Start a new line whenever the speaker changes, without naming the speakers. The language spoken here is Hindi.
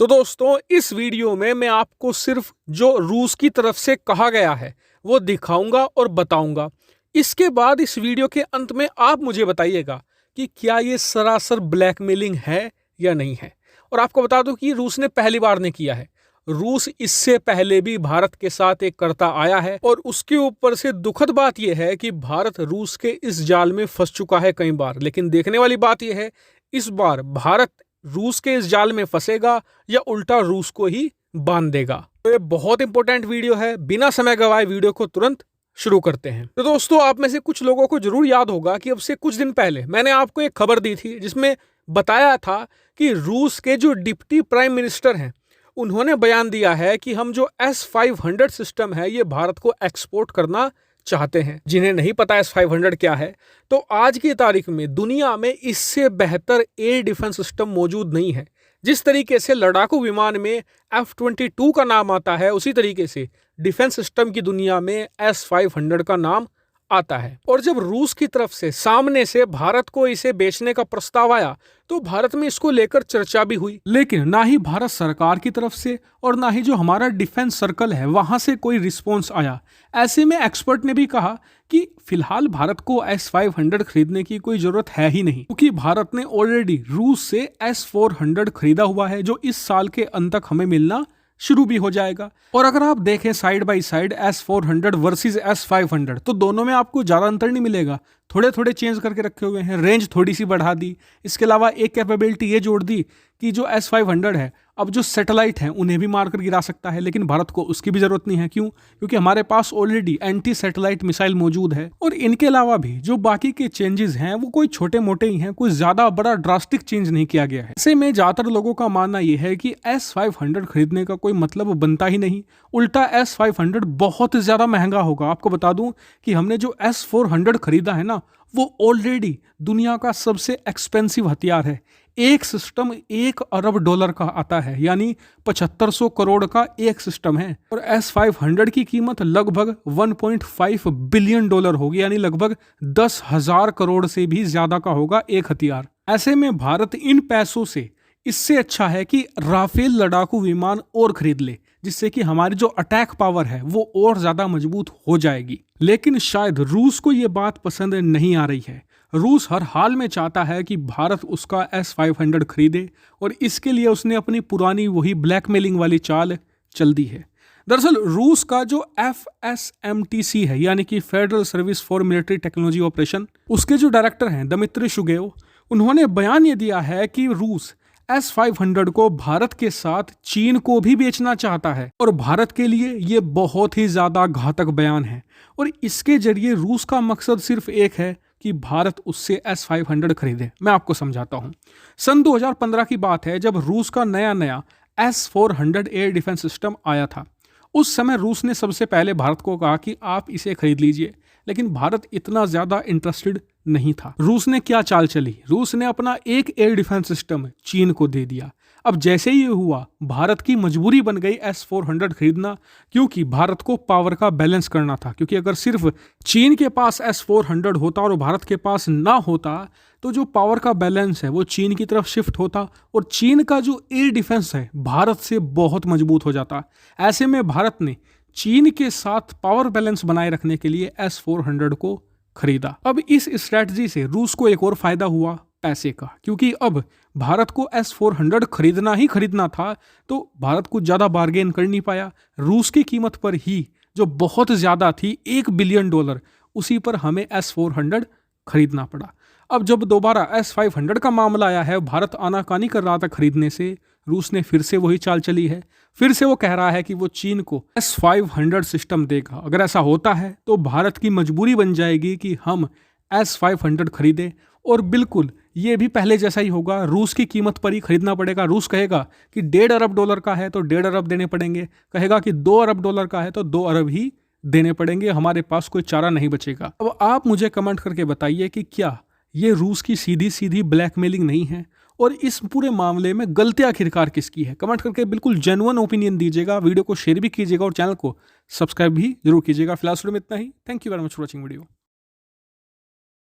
तो दोस्तों इस वीडियो में मैं आपको सिर्फ जो रूस की तरफ से कहा गया है वो दिखाऊंगा और बताऊंगा। इसके बाद इस वीडियो के अंत में आप मुझे बताइएगा कि क्या ये सरासर ब्लैकमेलिंग है या नहीं है। और आपको बता दूं कि रूस ने पहली बार नहीं किया है। रूस इससे पहले भी भारत के साथ एक करता आया है और उसके ऊपर से दुखद बात यह है कि भारत रूस के इस जाल में फंस चुका है कई बार। लेकिन देखने वाली बात यह है इस बार भारत रूस के इस जाल में फंसेगा या उल्टा रूस को ही बांध देगा। तो ये बहुत इंपॉर्टेंट वीडियो है, बिना समय गवाए वीडियो को तुरंत शुरू करते हैं। तो दोस्तों आप में से कुछ लोगों को जरूर याद होगा कि अब से कुछ दिन पहले मैंने आपको एक खबर दी थी जिसमें बताया था कि रूस के जो डिप्टी प्राइम मिनिस्टर हैं उन्होंने बयान दिया है कि हम जो S-500 सिस्टम है ये भारत को एक्सपोर्ट करना चाहते हैं। जिन्हें नहीं पता S-500 क्या है, तो आज की तारीख में दुनिया में इससे बेहतर एयर डिफेंस सिस्टम मौजूद नहीं है। जिस तरीके से लड़ाकू विमान में F-22 का नाम आता है उसी तरीके से डिफेंस सिस्टम की दुनिया में S-500 का नाम आता है। और जब रूस की तरफ से सामने से भारत को इसे बेचने का प्रस्ताव आया तो भारत में इसको लेकर चर्चा भी हुई, लेकिन ना ही भारत सरकार की तरफ से और ना ही जो हमारा डिफेंस सर्कल है वहां से कोई रिस्पॉन्स आया। ऐसे में एक्सपर्ट ने भी कहा कि फिलहाल भारत को S-500 खरीदने की कोई जरूरत है ही नहीं, क्योंकि भारत ने ऑलरेडी रूस से S-400 खरीदा हुआ है जो इस साल के अंत तक हमें मिलना शुरू भी हो जाएगा। और अगर आप देखें side by side S-400 versus S-500 तो दोनों में आपको ज़्यादा अंतर नहीं मिलेगा। थोड़े थोड़े चेंज करके रखे हुए हैं, रेंज थोड़ी सी बढ़ा दी, इसके अलावा एक कैपेबिलिटी ये जोड़ दी कि जो S-500 है अब जो सैटेलाइट हैं उन्हें भी मारकर गिरा सकता है, लेकिन भारत को उसकी भी जरूरत नहीं है। क्यों? क्योंकि हमारे पास ऑलरेडी एंटी सैटेलाइट मिसाइल मौजूद है। और इनके अलावा भी जो बाकी के चेंजेस हैं वो कोई छोटे मोटे ही हैं, कोई ज्यादा बड़ा ड्रास्टिक चेंज नहीं किया गया है। ऐसे में ज्यादातर लोगों का मानना यह है कि S-500 खरीदने का कोई मतलब बनता ही नहीं, उल्टा S-500 बहुत ज्यादा महंगा होगा। आपको बता दूं कि हमने जो S-400 खरीदा है ना वो ऑलरेडी दुनिया का सबसे एक्सपेंसिव हथियार है। एक सिस्टम $1 अरब का आता है, यानी 7500 करोड़ का एक सिस्टम है। और S-500 की कीमत लगभग $1.5 बिलियन होगी, यानी लगभग 10,000 करोड़ से भी ज्यादा का होगा एक हथियार। ऐसे में भारत इन पैसों से इससे अच्छा है कि राफेल लड़ाकू विमान और खरीद ले, जिससे कि हमारी जो अटैक पावर है वो और ज्यादा मजबूत हो जाएगी। लेकिन शायद रूस को ये बात पसंद नहीं आ रही है। रूस हर हाल में चाहता है कि भारत उसका S-500 खरीदे और इसके लिए उसने अपनी पुरानी वही ब्लैकमेलिंग वाली चाल चल दी है। दरअसल रूस का जो FSMTC है, यानी कि federal service for military technology operation, उसके जो डायरेक्टर हैं दमित्री शुगेव, उन्होंने बयान ये दिया है कि रूस S-500 को भारत के साथ चीन को भी बेचना चाहता है और भारत के लिए ये बहुत ही ज्यादा घातक बयान है। और इसके जरिए रूस का मकसद सिर्फ एक है कि भारत उससे S-500 खरीदे। मैं आपको समझाता हूं। सन 2015 की बात है जब रूस का नया S-400 एयर डिफेंस सिस्टम आया था। उस समय रूस ने सबसे पहले भारत को कहा कि आप इसे खरीद लीजिए, लेकिन भारत इतना ज्यादा इंटरेस्टेड नहीं था। रूस ने क्या चाल चली, रूस ने अपना एक एयर डिफेंस सिस्टम चीन को दे दिया। अब जैसे ही ये हुआ भारत की मजबूरी बन गई S-400 खरीदना, क्योंकि भारत को पावर का बैलेंस करना था। क्योंकि अगर सिर्फ चीन के पास S-400 होता और भारत के पास ना होता तो जो पावर का बैलेंस है वो चीन की तरफ शिफ्ट होता और चीन का जो एयर डिफेंस है भारत से बहुत मजबूत हो जाता। ऐसे में भारत ने चीन के साथ पावर बैलेंस बनाए रखने के लिए S-400 को खरीदा। अब इस स्ट्रैटेजी से रूस को एक और फायदा हुआ पैसे का, क्योंकि अब भारत को S-400 खरीदना ही खरीदना था तो भारत को ज्यादा बार्गेन कर नहीं पाया। रूस की कीमत पर ही जो बहुत ज्यादा थी $1 बिलियन, उसी पर हमें S-400 खरीदना पड़ा। अब जब दोबारा S-500 का मामला आया है, भारत आनाकानी कर रहा था खरीदने से, रूस ने फिर से वही चाल चली है। फिर से वो कह रहा है कि वो चीन को S-500 सिस्टम देगा। अगर ऐसा होता है तो भारत की मजबूरी बन जाएगी कि हम S-500 खरीदें और बिल्कुल ये भी पहले जैसा ही होगा, रूस की कीमत पर ही खरीदना पड़ेगा। रूस कहेगा कि $1.5 अरब का है तो $1.5 अरब देने पड़ेंगे, कहेगा कि $2 अरब का है तो $2 अरब ही देने पड़ेंगे, हमारे पास कोई चारा नहीं बचेगा। अब आप मुझे कमेंट करके बताइए कि क्या ये रूस की सीधी सीधी ब्लैकमेलिंग नहीं है और इस पूरे मामले में गलती आखिरकार किसकी है? कमेंट करके बिल्कुल जेन्युइन ओपिनियन दीजिएगा, वीडियो को शेयर भी कीजिएगा और चैनल को सब्सक्राइब भी जरूर कीजिएगा। फिलहाल में इतना ही। Thank you very much for watching video.